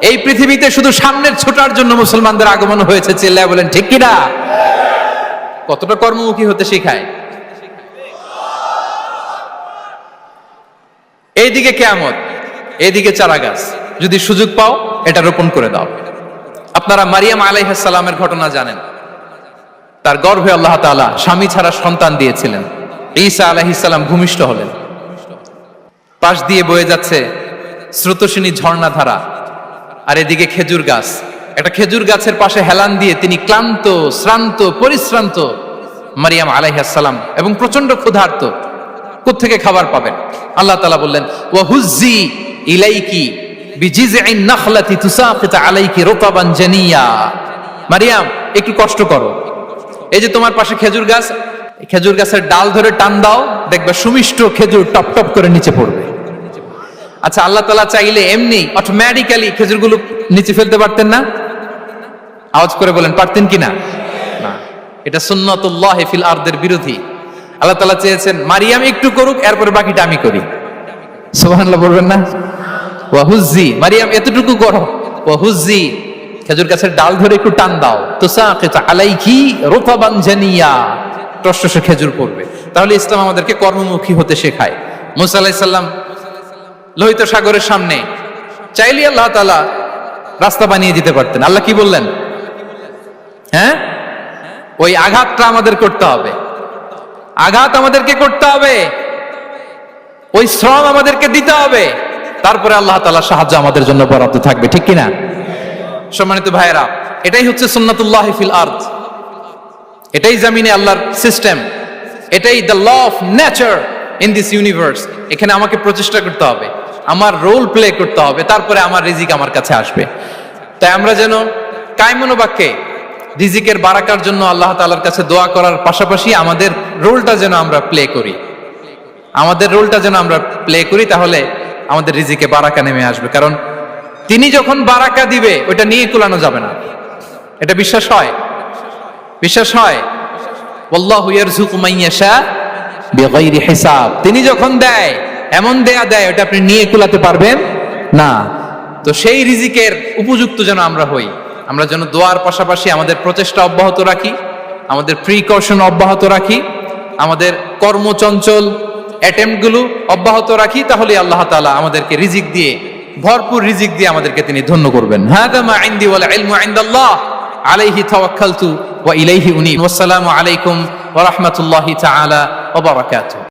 এই পৃথিবীতে শুধু সামনের ছোটার জন্য মুসলমানদের আগমন হয়েছে। চিল্লায় বলেন ঠিক কিনা? কতটা কর্মমুখী হতে শেখায়। এইদিকে কিয়ামত, এইদিকে চারা গাছ, যদি সুযোগ পাও এটা রোপণ করে দাও। আপনারা মারিয়াম আলাইহিস সালামের ঘটনা জানেন। তার গর্ভে আল্লাহ তাআলা স্বামী ছাড়া সন্তান দিয়েছিলেন। ঈসা আলাইহিস সালাম ভূমিষ্ঠ হলেন। পাশ দিয়ে বয়ে যাচ্ছে স্রোতস্বিনী ঝর্ণাধারা, আর এদিকে খেজুর গাছ। একটা খেজুর গাছের পাশে হেলান দিয়ে তিনি ক্লান্ত, শ্রান্ত, পরিশ্রান্ত মারিয়াম আলাইহিস সালাম, এবং প্রচন্ড ক্ষুধার্ত। কোত্থেকে খাবার পাবেন? আল্লাহ তাআলা বললেন, ওয়া হুজ্জি ইলাইকি বিজিযইন নাখলাতি তুসাকিত আলাইকি রুতাবান জানিয়া। মারিয়াম, একটু কষ্ট করো। এই যে তোমার পাশে খেজুর গাছ, খেজুর গাছের ডাল ধরে টান দাও, দেখবে সুমিষ্ট খেজুর টপ টপ করে নিচে পড়বে। আচ্ছা, আল্লাহ তাআলা চাইলে এমনি অটোমেটিক্যালি খেজুরগুলো নিচে ফেলতে পারতেন না? আওয়াজ করে বলেন, পারতেন কিনা? না, এটা সুন্নাতুল্লাহ ফিল আরদের বিরোধী। আল্লাহ তাআলা চেয়েছেন মারিয়াম একটু করুক, এরপরে বাকিটা আমি করি। সুবহানাল্লাহ বলবেন না? ওয়া হুজ্জি, মারিয়াম এতটুকু করো। ওয়া হুজ্জি, খেজুর গাছের ডাল ধরে একটু টান দাও, তুসাকিত আলাইকি রুতাবান জানিয়া, টসটসে খেজুর পড়বে। তাহলে ইসলাম আমাদেরকে কর্মমুখী হতে শেখায়। মুসা আলাইহিস সালাম লোহিত সাগরের সামনে চাইলে আল্লাহ তাআলা রাস্তা বানিয়ে দিতে পারতেন। আল্লাহ কি বললেন? হ্যাঁ, ওই আঘাতটা আমাদের করতে হবে, আঘাত আমাদেরকে করতে হবে, ওই শ্রম আমাদেরকে দিতে হবে, তারপরে আল্লাহ তাআলার সাহায্য আমাদের জন্য বরাদ্দ থাকবে। ঠিক কিনা? সম্মানিত ভাইয়েরা, এটাই হচ্ছে সুন্নাতুল্লাহ ফিল আরদ। এটাই জমিনে আল্লাহর সিস্টেম, এটাই the law of nature in this universe. এখানে আমাকে প্রচেষ্টা করতে হবে, আমার রোল প্লে করতে হবে, তারপরে আমার রিজিক আমার কাছে আসবে। তাই আমরা যেন কায়মনোবাক্যে রিজিকের বারাকার জন্য আল্লাহ তাআলার কাছে দোয়া করার পাশাপাশি আমাদের রোলটা যেন আমরা প্লে করি, আমাদের রোলটা যেন আমরা প্লে করি, তাহলে আমাদের রিজিকে বারাকা নেমে আসবে। কারণ তিনি যখন বারাকা দিবে ওইটা নিয়ে কুলানো যাবে না। এটা বিশ্বাস হয়? বিশ্বাস হয়? ওয়াল্লাহু ইয়ারযুকু মান ইয়াশা বিগাইরি হিসাব। তিনি যখন দেয় এমন দেয়া দেয় ওটা আপনি নিয়ে কুলাতে পারবেন না। তো সেই রিজিকের উপযুক্ত যেন আমরা হই। আমরা যেন দোয়ার পাশাপাশি আমাদের প্রচেষ্টা অব্যাহত রাখি, আমাদের প্রিকশন অব্যাহত রাখি, আমাদের কর্মচঞ্চল অ্যাটেম্পটগুলো অব্যাহত রাখি, তাহলে আল্লাহ তাআলা আমাদেরকে রিজিক দিয়ে, ভরপুর রিজিক দিয়ে আমাদেরকে তিনি ধন্য করবেন। হাদা মা ইনদি ওয়াল ইলমু ইনদাল্লাহ আলাইহি তাওয়াক্কালতু ওয়া ইলাইহি উনীব। ওয়াসসালামু আলাইকুম ওয়া রাহমাতুল্লাহি তাআলা ওয়া বারাকাতুহু।